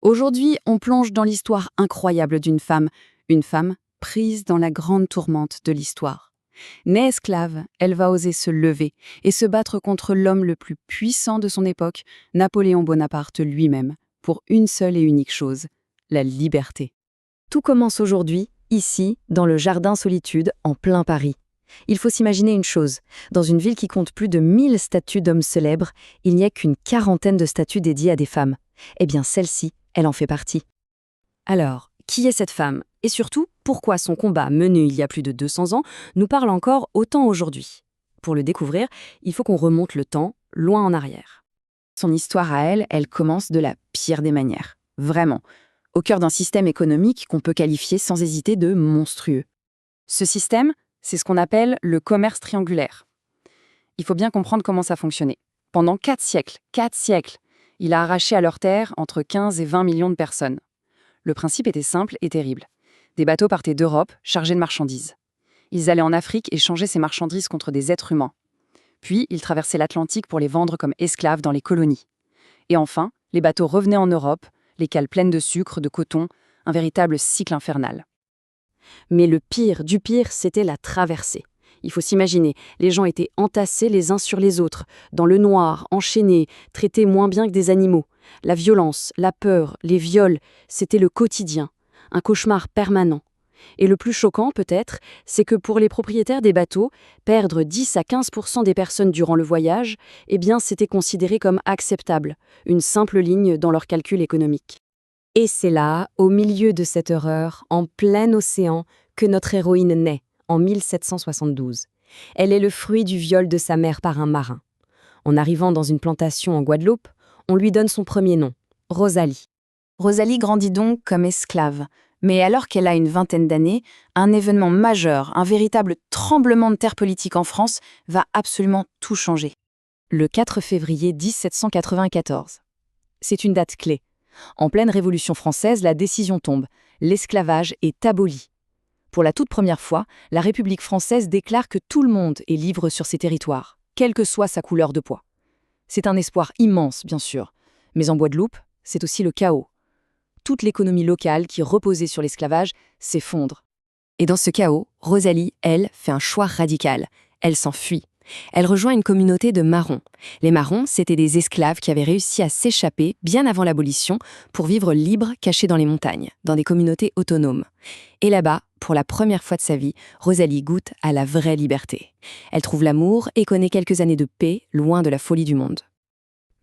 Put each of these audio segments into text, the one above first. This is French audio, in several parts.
Aujourd'hui, on plonge dans l'histoire incroyable une femme prise dans la grande tourmente de l'histoire. Née esclave, elle va oser se lever et se battre contre l'homme le plus puissant de son époque, Napoléon Bonaparte lui-même, pour une seule et unique chose, la liberté. Tout commence aujourd'hui, ici, dans le Jardin Solitude, en plein Paris. Il faut s'imaginer une chose, dans une ville qui compte plus de 1000 statues d'hommes célèbres, il n'y a qu'une quarantaine de statues dédiées à des femmes. Eh bien celle-ci, elle en fait partie. Alors, qui est cette femme? Et surtout, pourquoi son combat, mené il y a plus de 200 ans, nous parle encore autant aujourd'hui? Pour le découvrir, il faut qu'on remonte le temps, loin en arrière. Son histoire à elle, elle commence de la pire des manières. Vraiment. Au cœur d'un système économique qu'on peut qualifier sans hésiter de monstrueux. Ce système, c'est ce qu'on appelle le commerce triangulaire. Il faut bien comprendre comment ça fonctionnait. Pendant 4 siècles, il a arraché à leurs terres entre 15 et 20 millions de personnes. Le principe était simple et terrible. Des bateaux partaient d'Europe chargés de marchandises. Ils allaient en Afrique échanger ces marchandises contre des êtres humains. Puis, ils traversaient l'Atlantique pour les vendre comme esclaves dans les colonies. Et enfin, les bateaux revenaient en Europe, les cales pleines de sucre, de coton, un véritable cycle infernal. Mais le pire du pire, c'était la traversée. Il faut s'imaginer, les gens étaient entassés les uns sur les autres, dans le noir, enchaînés, traités moins bien que des animaux. La violence, la peur, les viols, c'était le quotidien, un cauchemar permanent. Et le plus choquant, peut-être, c'est que pour les propriétaires des bateaux, perdre 10 à 15% des personnes durant le voyage, eh bien, c'était considéré comme acceptable, une simple ligne dans leur calcul économique. Et c'est là, au milieu de cette horreur, en plein océan, que notre héroïne naît, en 1772. Elle est le fruit du viol de sa mère par un marin. En arrivant dans une plantation en Guadeloupe, on lui donne son premier nom, Rosalie. Rosalie grandit donc comme esclave. Mais alors qu'elle a une vingtaine d'années, un événement majeur, un véritable tremblement de terre politique en France, va absolument tout changer. Le 4 février 1794. C'est une date clé. En pleine Révolution française, la décision tombe. L'esclavage est aboli. Pour la toute première fois, la République française déclare que tout le monde est libre sur ses territoires, quelle que soit sa couleur de peau. C'est un espoir immense, bien sûr. Mais en Guadeloupe, c'est aussi le chaos. Toute l'économie locale qui reposait sur l'esclavage s'effondre. Et dans ce chaos, Rosalie, elle, fait un choix radical. Elle s'enfuit. Elle rejoint une communauté de marrons. Les marrons, c'étaient des esclaves qui avaient réussi à s'échapper bien avant l'abolition pour vivre libres, cachés dans les montagnes, dans des communautés autonomes. Et là-bas, pour la première fois de sa vie, Rosalie goûte à la vraie liberté. Elle trouve l'amour et connaît quelques années de paix, loin de la folie du monde.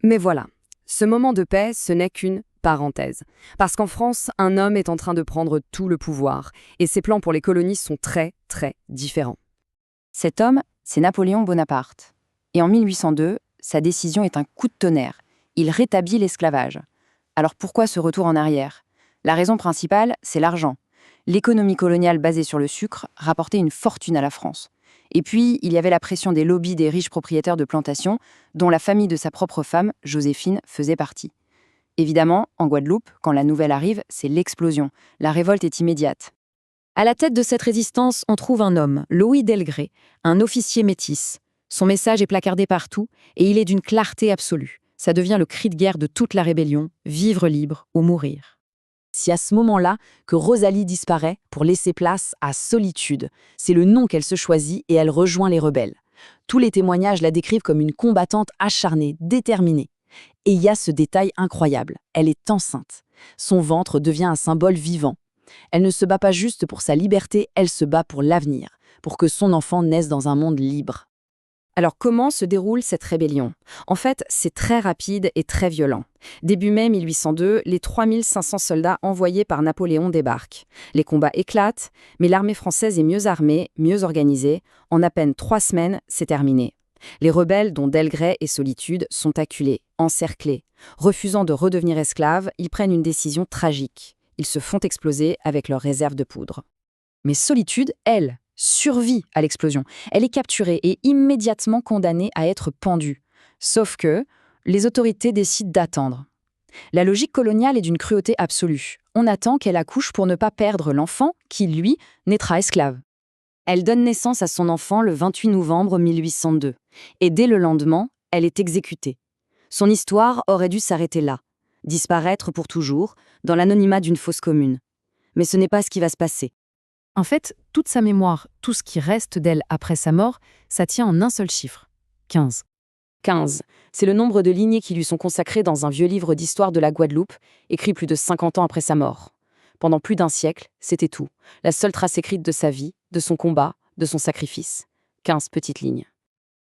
Mais voilà, ce moment de paix, ce n'est qu'une parenthèse. Parce qu'en France, un homme est en train de prendre tout le pouvoir, et ses plans pour les colonies sont très, très différents. Cet homme, c'est Napoléon Bonaparte. Et en 1802, sa décision est un coup de tonnerre. Il rétablit l'esclavage. Alors pourquoi ce retour en arrière? La raison principale, c'est l'argent. L'économie coloniale basée sur le sucre rapportait une fortune à la France. Et puis, il y avait la pression des lobbies des riches propriétaires de plantations, dont la famille de sa propre femme, Joséphine, faisait partie. Évidemment, en Guadeloupe, quand la nouvelle arrive, c'est l'explosion. La révolte est immédiate. À la tête de cette résistance, on trouve un homme, Louis Delgrès, un officier métis. Son message est placardé partout et il est d'une clarté absolue. Ça devient le cri de guerre de toute la rébellion, vivre libre ou mourir. C'est à ce moment-là que Rosalie disparaît pour laisser place à Solitude. C'est le nom qu'elle se choisit et elle rejoint les rebelles. Tous les témoignages la décrivent comme une combattante acharnée, déterminée. Et il y a ce détail incroyable, elle est enceinte. Son ventre devient un symbole vivant. Elle ne se bat pas juste pour sa liberté, elle se bat pour l'avenir, pour que son enfant naisse dans un monde libre. Alors comment se déroule cette rébellion? En fait, c'est très rapide et très violent. Début mai 1802, les 3500 soldats envoyés par Napoléon débarquent. Les combats éclatent, mais l'armée française est mieux armée, mieux organisée. En à peine 3 semaines, c'est terminé. Les rebelles, dont Delgrès et Solitude, sont acculés, encerclés. Refusant de redevenir esclaves, ils prennent une décision tragique. Ils se font exploser avec leurs réserves de poudre. Mais Solitude, elle, survit à l'explosion. Elle est capturée et immédiatement condamnée à être pendue. Sauf que les autorités décident d'attendre. La logique coloniale est d'une cruauté absolue. On attend qu'elle accouche pour ne pas perdre l'enfant qui, lui, naîtra esclave. Elle donne naissance à son enfant le 28 novembre 1802. Et dès le lendemain, elle est exécutée. Son histoire aurait dû s'arrêter là. disparaître pour toujours, dans l'anonymat d'une fosse commune. Mais ce n'est pas ce qui va se passer. En fait, toute sa mémoire, tout ce qui reste d'elle après sa mort, ça tient en un seul chiffre. 15. 15. C'est le nombre de lignées qui lui sont consacrées dans un vieux livre d'histoire de la Guadeloupe, écrit plus de 50 ans après sa mort. Pendant plus d'un siècle, c'était tout. La seule trace écrite de sa vie, de son combat, de son sacrifice. 15 petites lignes.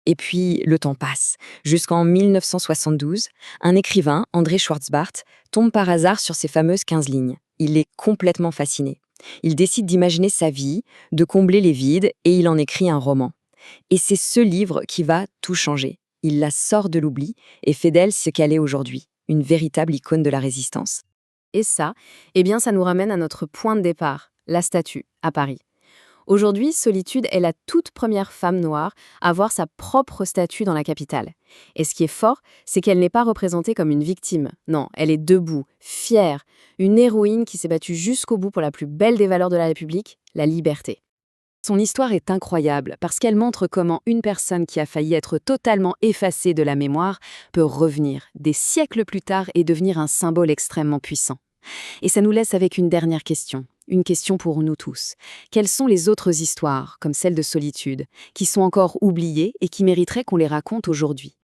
Et puis, le temps passe. Jusqu'en 1972, un écrivain, André Schwartzbart, tombe par hasard sur ces fameuses 15 lignes. Il est complètement fasciné. Il décide d'imaginer sa vie, de combler les vides, et il en écrit un roman. Et c'est ce livre qui va tout changer. Il la sort de l'oubli et fait d'elle ce qu'elle est aujourd'hui, une véritable icône de la résistance. Et ça, eh bien, ça nous ramène à notre point de départ, la statue, à Paris. Aujourd'hui, Solitude est la toute première femme noire à avoir sa propre statue dans la capitale. Et ce qui est fort, c'est qu'elle n'est pas représentée comme une victime. Non, elle est debout, fière, une héroïne qui s'est battue jusqu'au bout pour la plus belle des valeurs de la République, la liberté. Son histoire est incroyable parce qu'elle montre comment une personne qui a failli être totalement effacée de la mémoire peut revenir des siècles plus tard et devenir un symbole extrêmement puissant. Et ça nous laisse avec une dernière question. Une question pour nous tous. Quelles sont les autres histoires, comme celle de Solitude, qui sont encore oubliées et qui mériteraient qu'on les raconte aujourd'hui ?